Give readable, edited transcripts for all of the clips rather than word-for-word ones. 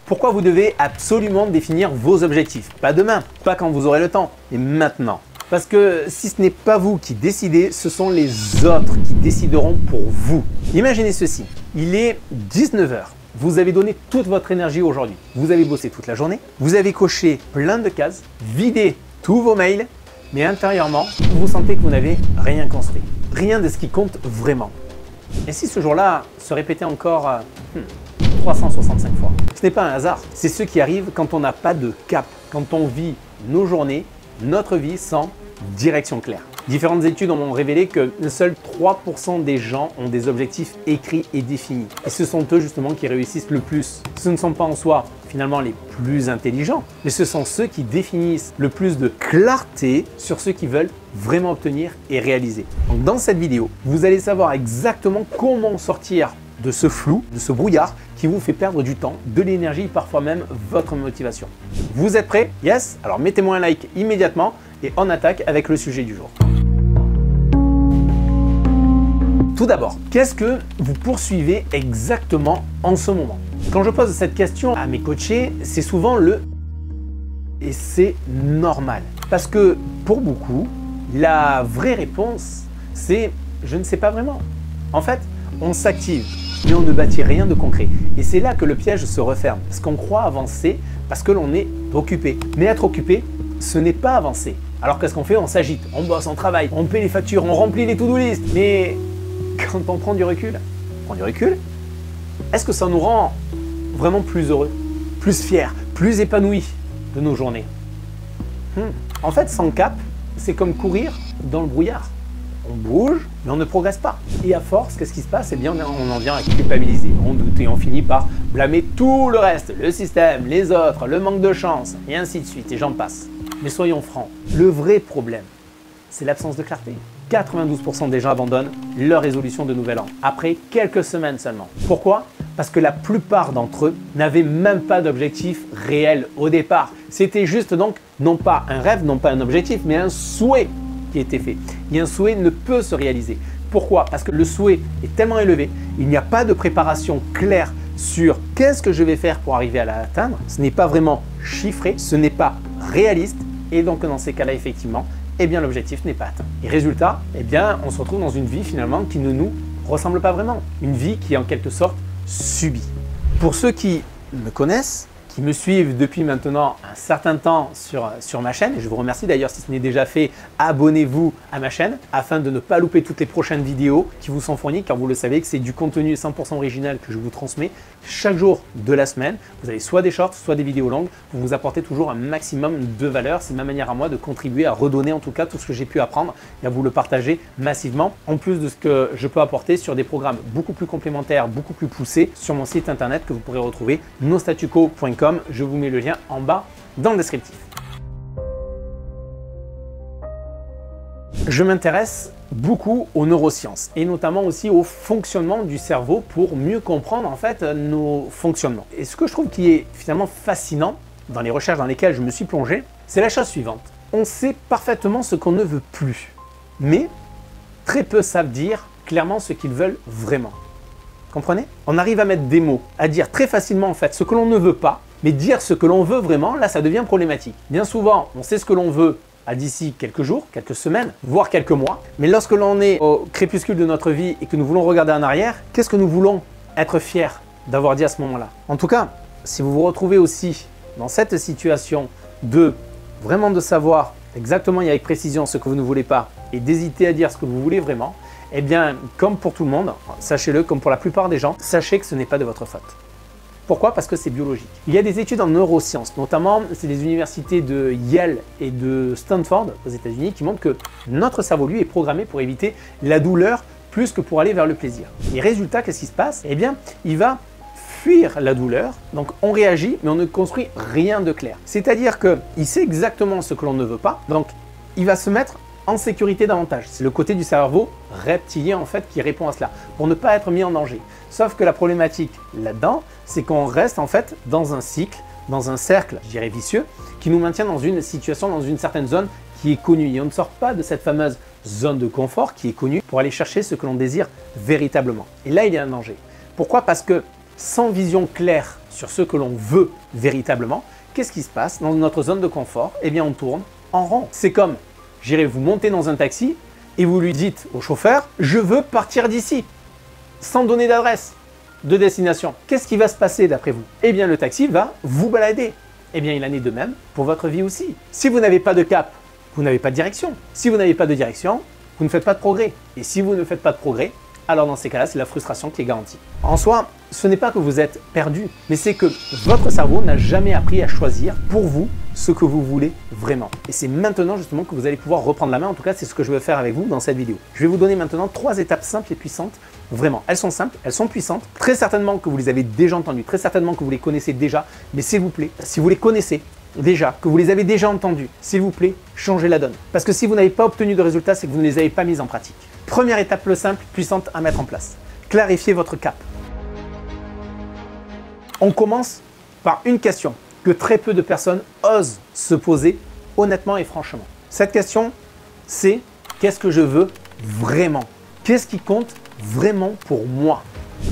Pourquoi vous devez absolument définir vos objectifs? Pas demain, pas quand vous aurez le temps, mais maintenant. Parce que si ce n'est pas vous qui décidez, ce sont les autres qui décideront pour vous. Imaginez ceci, il est 19 h. Vous avez donné toute votre énergie aujourd'hui. Vous avez bossé toute la journée, vous avez coché plein de cases, vidé tous vos mails, mais intérieurement, vous sentez que vous n'avez rien construit. Rien de ce qui compte vraiment. Et si ce jour-là se répétait encore 365 fois? Ce n'est pas un hasard, c'est ce qui arrive quand on n'a pas de cap, quand on vit nos journées, notre vie sans direction claire. Différentes études ont révélé que seuls 3% des gens ont des objectifs écrits et définis. Et ce sont eux justement qui réussissent le plus. Ce ne sont pas en soi finalement les plus intelligents, mais ce sont ceux qui définissent le plus de clarté sur ce qu'ils veulent vraiment obtenir et réaliser. Donc dans cette vidéo, vous allez savoir exactement comment sortir de ce flou, de ce brouillard qui vous fait perdre du temps, de l'énergie, parfois même votre motivation. Vous êtes prêts? Yes? Alors mettez-moi un like immédiatement et on attaque avec le sujet du jour. Tout d'abord, qu'est-ce que vous poursuivez exactement en ce moment? Quand je pose cette question à mes coachés, c'est souvent le « et c'est normal ». Parce que pour beaucoup, la vraie réponse, c'est « je ne sais pas vraiment ». En fait, on s'active, mais on ne bâtit rien de concret. Et c'est là que le piège se referme. Parce qu'on croit avancer parce que l'on est occupé. Mais être occupé, ce n'est pas avancer. Alors qu'est-ce qu'on fait? On s'agite, on bosse, on travaille, on paie les factures, on remplit les to-do list. Mais quand on prend du recul, est-ce que ça nous rend vraiment plus heureux, plus fiers, plus épanouis de nos journées? En fait, sans cap, c'est comme courir dans le brouillard. On bouge, mais on ne progresse pas. Et à force, qu'est-ce qui se passe? Eh bien, on en vient à culpabiliser. On doute et on finit par blâmer tout le reste, le système, les autres, le manque de chance, et ainsi de suite, et j'en passe. Mais soyons francs, le vrai problème, c'est l'absence de clarté. 92% des gens abandonnent leur résolution de nouvel an, après quelques semaines seulement. Pourquoi? Parce que la plupart d'entre eux n'avaient même pas d'objectif réel au départ. C'était juste donc, non pas un rêve, non pas un objectif, mais un souhait qui était fait. Et un souhait ne peut se réaliser. Pourquoi? Parce que le souhait est tellement élevé, il n'y a pas de préparation claire sur qu'est-ce que je vais faire pour arriver à l'atteindre. Ce n'est pas vraiment chiffré, ce n'est pas réaliste. Et donc dans ces cas-là, effectivement, eh bien l'objectif n'est pas atteint. Et résultat, eh bien on se retrouve dans une vie finalement qui ne nous ressemble pas vraiment. Une vie qui est en quelque sorte subie. Pour ceux qui me connaissent, qui me suivent depuis maintenant un certain temps sur ma chaîne, et je vous remercie d'ailleurs si ce n'est déjà fait, abonnez-vous à ma chaîne afin de ne pas louper toutes les prochaines vidéos qui vous sont fournies, car vous le savez que c'est du contenu 100% original que je vous transmets chaque jour de la semaine. Vous avez soit des shorts, soit des vidéos longues, pour vous apporter toujours un maximum de valeur. C'est ma manière à moi de contribuer à redonner en tout cas tout ce que j'ai pu apprendre et à vous le partager massivement, en plus de ce que je peux apporter sur des programmes beaucoup plus complémentaires, beaucoup plus poussés sur mon site internet que vous pourrez retrouver nostatuco.com. Je vous mets le lien en bas dans le descriptif. Je m'intéresse beaucoup aux neurosciences et notamment aussi au fonctionnement du cerveau pour mieux comprendre en fait nos fonctionnements. Et ce que je trouve qui est finalement fascinant dans les recherches dans lesquelles je me suis plongé, c'est la chose suivante. On sait parfaitement ce qu'on ne veut plus, mais très peu savent dire clairement ce qu'ils veulent vraiment. Comprenez? On arrive à mettre des mots, à dire très facilement en fait ce que l'on ne veut pas, mais dire ce que l'on veut vraiment, là ça devient problématique. Bien souvent, on sait ce que l'on veut à d'ici quelques jours, quelques semaines, voire quelques mois, mais lorsque l'on est au crépuscule de notre vie et que nous voulons regarder en arrière, qu'est-ce que nous voulons être fiers d'avoir dit à ce moment-là? En tout cas, si vous vous retrouvez aussi dans cette situation de vraiment de savoir exactement et avec précision ce que vous ne voulez pas et d'hésiter à dire ce que vous voulez vraiment, eh bien, comme pour tout le monde, sachez-le, comme pour la plupart des gens, sachez que ce n'est pas de votre faute. Pourquoi? Parce que c'est biologique. Il y a des études en neurosciences, notamment c'est les universités de Yale et de Stanford aux États-Unis qui montrent que notre cerveau, lui, est programmé pour éviter la douleur plus que pour aller vers le plaisir. Et résultat, qu'est-ce qui se passe? Eh bien, il va fuir la douleur, donc on réagit, mais on ne construit rien de clair. C'est-à-dire qu'il sait exactement ce que l'on ne veut pas, donc il va se mettre en sécurité davantage. C'est le côté du cerveau reptilien en fait qui répond à cela, pour ne pas être mis en danger. Sauf que la problématique là-dedans, c'est qu'on reste en fait dans un cycle, dans un cercle, je dirais vicieux, qui nous maintient dans une situation, dans une certaine zone qui est connue. Et on ne sort pas de cette fameuse zone de confort qui est connue pour aller chercher ce que l'on désire véritablement. Et là, il y a un danger. Pourquoi? Parce que sans vision claire sur ce que l'on veut véritablement, qu'est-ce qui se passe? Dans notre zone de confort, eh bien on tourne en rond. C'est comme, j'irai vous monter dans un taxi et vous lui dites au chauffeur, je veux partir d'ici, sans donner d'adresse, de destination. Qu'est-ce qui va se passer d'après vous? Eh bien le taxi va vous balader. Eh bien il en est de même pour votre vie aussi. Si vous n'avez pas de cap, vous n'avez pas de direction. Si vous n'avez pas de direction, vous ne faites pas de progrès. Et si vous ne faites pas de progrès, alors dans ces cas-là, c'est la frustration qui est garantie. En soi, ce n'est pas que vous êtes perdu, mais c'est que votre cerveau n'a jamais appris à choisir pour vous ce que vous voulez vraiment. Et c'est maintenant justement que vous allez pouvoir reprendre la main. En tout cas, c'est ce que je veux faire avec vous dans cette vidéo. Je vais vous donner maintenant 3 étapes simples et puissantes. Vraiment, elles sont simples, elles sont puissantes. Très certainement que vous les avez déjà entendues, très certainement que vous les connaissez déjà. Mais s'il vous plaît, si vous les connaissez déjà, que vous les avez déjà entendues, s'il vous plaît, changez la donne. Parce que si vous n'avez pas obtenu de résultats, c'est que vous ne les avez pas mises en pratique. Première étape simple, puissante à mettre en place. Clarifiez votre cap. On commence par une question que très peu de personnes osent se poser honnêtement et franchement. Cette question, c'est qu'est-ce que je veux vraiment? Qu'est-ce qui compte vraiment pour moi?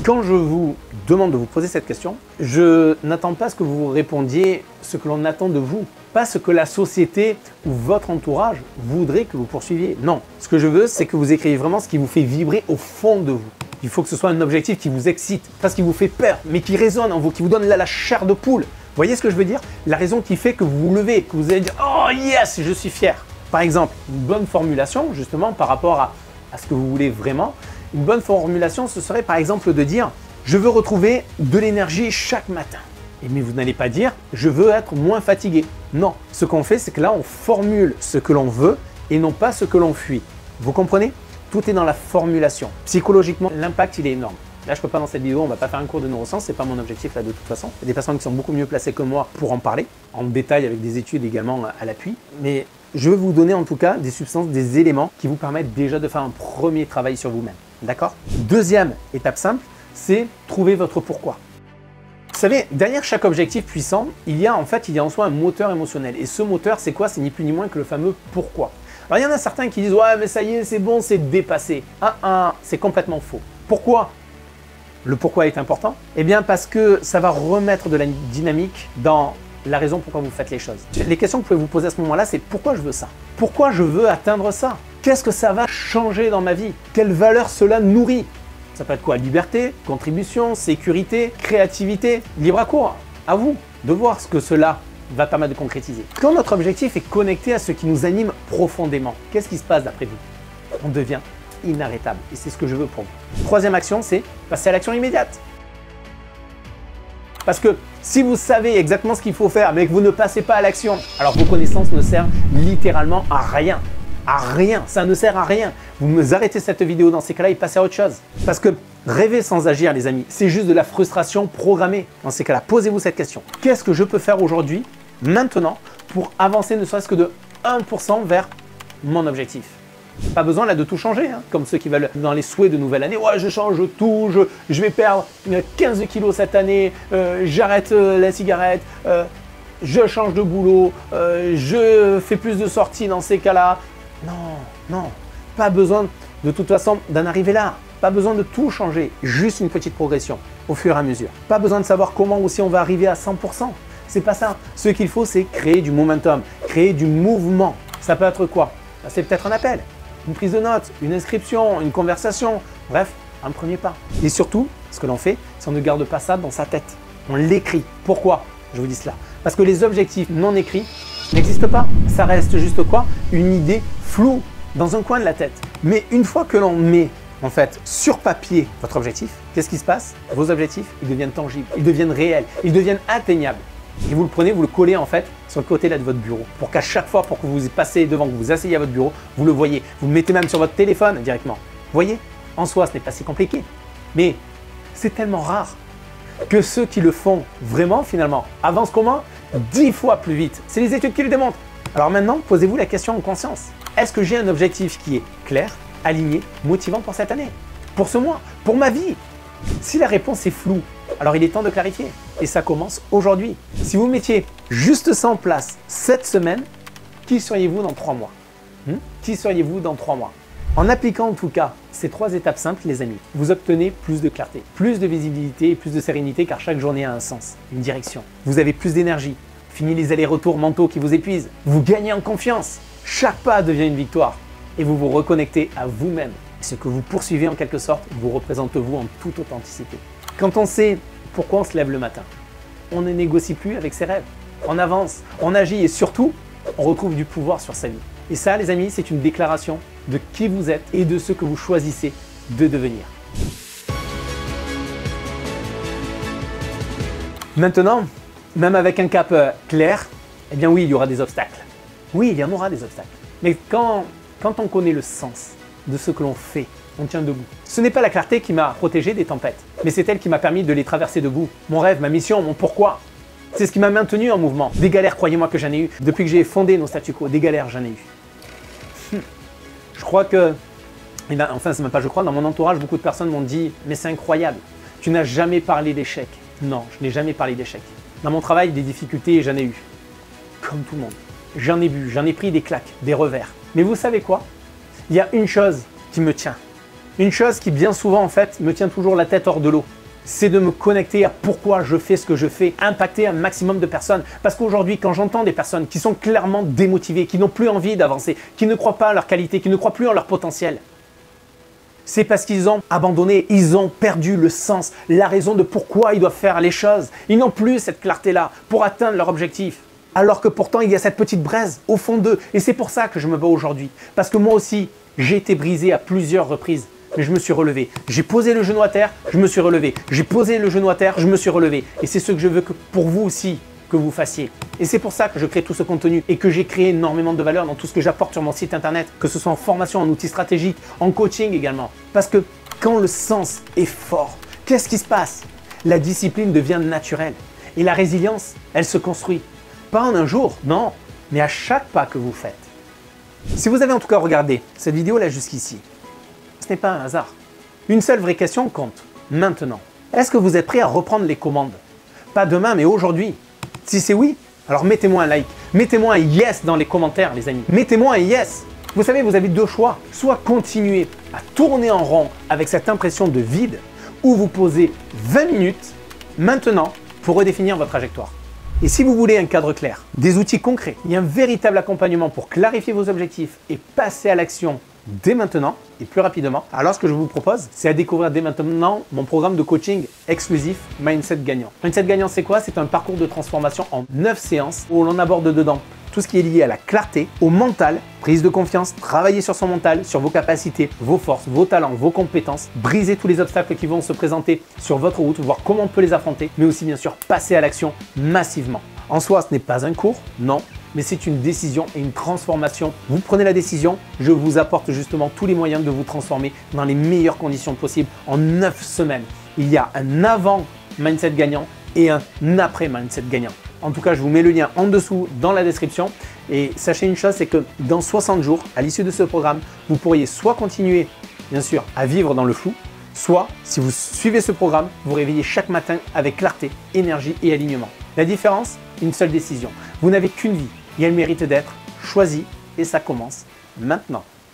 Quand je vous demande de vous poser cette question, je n'attends pas ce que vous répondiez ce que l'on attend de vous, pas ce que la société ou votre entourage voudrait que vous poursuiviez. Non, ce que je veux, c'est que vous écriviez vraiment ce qui vous fait vibrer au fond de vous. Il faut que ce soit un objectif qui vous excite, pas ce qui vous fait peur, mais qui résonne en vous, qui vous donne la chair de poule. Vous voyez ce que je veux dire? La raison qui fait que vous vous levez, que vous allez dire « Oh yes, je suis fier ». Par exemple, une bonne formulation justement par rapport à ce que vous voulez vraiment. Une bonne formulation, ce serait par exemple de dire « Je veux retrouver de l'énergie chaque matin ». Mais vous n'allez pas dire « Je veux être moins fatigué ». Non, ce qu'on fait, c'est que là, on formule ce que l'on veut et non pas ce que l'on fuit. Vous comprenez? Tout est dans la formulation. Psychologiquement, l'impact, il est énorme. Là, je ne peux pas dans cette vidéo, on ne va pas faire un cours de neurosciences, ce n'est pas mon objectif là de toute façon. Il y a des personnes qui sont beaucoup mieux placées que moi pour en parler, en détail avec des études également à l'appui. Mais je vais vous donner en tout cas des substances, des éléments qui vous permettent déjà de faire un premier travail sur vous-même. D'accord? Deuxième étape simple, c'est trouver votre pourquoi. Vous savez, derrière chaque objectif puissant, il y a en soi un moteur émotionnel. Et ce moteur, c'est quoi? C'est ni plus ni moins que le fameux pourquoi. Alors il y en a certains qui disent « Ouais, mais ça y est, c'est bon, c'est dépassé ». C'est complètement faux. Pourquoi? Le pourquoi est important? Eh bien parce que ça va remettre de la dynamique dans la raison pourquoi vous faites les choses. Les questions que vous pouvez vous poser à ce moment-là, c'est pourquoi je veux ça? Pourquoi je veux atteindre ça? Qu'est-ce que ça va changer dans ma vie? Quelle valeur cela nourrit? Ça peut être quoi? Liberté, contribution, sécurité, créativité, libre à court. À vous de voir ce que cela va permettre de concrétiser. Quand notre objectif est connecté à ce qui nous anime profondément, qu'est-ce qui se passe d'après vous? On devient inarrêtable et c'est ce que je veux pour vous. Troisième action, c'est passer à l'action immédiate. Parce que si vous savez exactement ce qu'il faut faire mais que vous ne passez pas à l'action, alors vos connaissances ne servent littéralement à rien. À rien, ça ne sert à rien. Vous arrêtez cette vidéo dans ces cas-là et passez à autre chose. Parce que rêver sans agir, les amis, c'est juste de la frustration programmée. Dans ces cas-là, posez-vous cette question. Qu'est-ce que je peux faire aujourd'hui, maintenant, pour avancer ne serait-ce que de 1% vers mon objectif? Pas besoin là de tout changer, hein, comme ceux qui veulent dans les souhaits de nouvelle année. Ouais, je change tout, je vais perdre 15 kilos cette année, j'arrête la cigarette, je change de boulot, je fais plus de sorties dans ces cas-là. Non, pas besoin de toute façon d'en arriver là. Pas besoin de tout changer, juste une petite progression au fur et à mesure. Pas besoin de savoir comment aussi on va arriver à 100%. C'est pas ça. Ce qu'il faut, c'est créer du momentum, créer du mouvement. Ça peut être quoi? C'est peut-être un appel, une prise de notes, une inscription, une conversation, bref, un premier pas. Et surtout, ce que l'on fait, c'est qu'on ne garde pas ça dans sa tête. On l'écrit. Pourquoi je vous dis cela? Parce que les objectifs non écrits n'existent pas. Ça reste juste quoi? Une idée floue dans un coin de la tête. Mais une fois que l'on met en fait sur papier votre objectif, qu'est-ce qui se passe? Vos objectifs, ils deviennent tangibles, ils deviennent réels, ils deviennent atteignables. Et vous le prenez, vous le collez en fait sur le côté là de votre bureau. Pour qu'à chaque fois, pour que vous passez devant, que vous vous asseyez à votre bureau, vous le voyez. Vous le mettez même sur votre téléphone directement. Vous voyez? En soi, ce n'est pas si compliqué. Mais c'est tellement rare que ceux qui le font vraiment finalement avancent comment? 10 fois plus vite. C'est les études qui le démontrent. Alors maintenant, posez-vous la question en conscience. Est-ce que j'ai un objectif qui est clair, aligné, motivant pour cette année? Pour ce mois? Pour ma vie? Si la réponse est floue, alors il est temps de clarifier. Et ça commence aujourd'hui. Si vous mettiez juste ça en place cette semaine, qui seriez-vous dans 3 mois? Qui seriez-vous dans 3 mois? En appliquant en tout cas ces 3 étapes simples, les amis, vous obtenez plus de clarté, plus de visibilité et plus de sérénité car chaque journée a un sens, une direction. Vous avez plus d'énergie, fini les allers-retours mentaux qui vous épuisent, vous gagnez en confiance, chaque pas devient une victoire et vous vous reconnectez à vous-même. Ce que vous poursuivez en quelque sorte vous représente vous en toute authenticité. Quand on sait pourquoi on se lève le matin, on ne négocie plus avec ses rêves. On avance, on agit et surtout, on retrouve du pouvoir sur sa vie. Et ça, les amis, c'est une déclaration de qui vous êtes et de ce que vous choisissez de devenir. Maintenant, même avec un cap clair, eh bien oui, il y aura des obstacles. Oui, il y en aura des obstacles. Mais quand on connaît le sens de ce que l'on fait, on tient debout. Ce n'est pas la clarté qui m'a protégé des tempêtes, mais c'est elle qui m'a permis de les traverser debout. Mon rêve, ma mission, mon pourquoi. C'est ce qui m'a maintenu en mouvement. Des galères, croyez-moi que j'en ai eu. Depuis que j'ai fondé nos statu quo, des galères, j'en ai eu. Je crois que, enfin c'est même pas je crois, dans mon entourage, beaucoup de personnes m'ont dit « mais c'est incroyable, tu n'as jamais parlé d'échec ». Non, je n'ai jamais parlé d'échec. Dans mon travail, des difficultés, j'en ai eu. Comme tout le monde. J'en ai vu, j'en ai pris des claques, des revers. Mais vous savez quoi? Il y a une chose qui me tient. Une chose qui bien souvent en fait me tient toujours la tête hors de l'eau. C'est de me connecter à pourquoi je fais ce que je fais, impacter un maximum de personnes. Parce qu'aujourd'hui, quand j'entends des personnes qui sont clairement démotivées, qui n'ont plus envie d'avancer, qui ne croient pas à leur qualité, qui ne croient plus en leur potentiel, c'est parce qu'ils ont abandonné, ils ont perdu le sens, la raison de pourquoi ils doivent faire les choses. Ils n'ont plus cette clarté-là pour atteindre leur objectif. Alors que pourtant, il y a cette petite braise au fond d'eux. Et c'est pour ça que je me bats aujourd'hui. Parce que moi aussi, j'ai été brisé à plusieurs reprises. Mais je me suis relevé. J'ai posé le genou à terre, je me suis relevé. J'ai posé le genou à terre, je me suis relevé. Et c'est ce que je veux que pour vous aussi que vous fassiez. Et c'est pour ça que je crée tout ce contenu et que j'ai créé énormément de valeur dans tout ce que j'apporte sur mon site internet, que ce soit en formation, en outils stratégiques, en coaching également. Parce que quand le sens est fort, qu'est-ce qui se passe? La discipline devient naturelle. Et la résilience, elle se construit. Pas en un jour, non, mais à chaque pas que vous faites. Si vous avez en tout cas regardé cette vidéo là jusqu'ici, ce n'est pas un hasard. Une seule vraie question compte, maintenant. Est-ce que vous êtes prêt à reprendre les commandes? Pas demain, mais aujourd'hui. Si c'est oui, alors mettez-moi un like, mettez-moi un yes dans les commentaires les amis. Mettez-moi un yes. Vous savez, vous avez 2 choix. Soit continuer à tourner en rond avec cette impression de vide, ou vous posez 20 minutes maintenant pour redéfinir votre trajectoire. Et si vous voulez un cadre clair, des outils concrets et un véritable accompagnement pour clarifier vos objectifs et passer à l'action dès maintenant et plus rapidement, alors ce que je vous propose, c'est à découvrir dès maintenant mon programme de coaching exclusif Mindset Gagnant. Mindset Gagnant, c'est quoi? C'est un parcours de transformation en 9 séances où l'on aborde dedans tout ce qui est lié à la clarté, au mental, prise de confiance, travailler sur son mental, sur vos capacités, vos forces, vos talents, vos compétences, briser tous les obstacles qui vont se présenter sur votre route, voir comment on peut les affronter, mais aussi bien sûr passer à l'action massivement. En soi, ce n'est pas un cours, non, mais c'est une décision et une transformation. Vous prenez la décision, je vous apporte justement tous les moyens de vous transformer dans les meilleures conditions possibles en 9 semaines. Il y a un avant Mindset Gagnant et un après Mindset Gagnant. En tout cas, je vous mets le lien en dessous dans la description. Et sachez une chose, c'est que dans 60 jours, à l'issue de ce programme, vous pourriez soit continuer, bien sûr, à vivre dans le flou, soit, si vous suivez ce programme, vous réveillez chaque matin avec clarté, énergie et alignement. La différence, une seule décision. Vous n'avez qu'une vie et elle mérite d'être choisie et ça commence maintenant.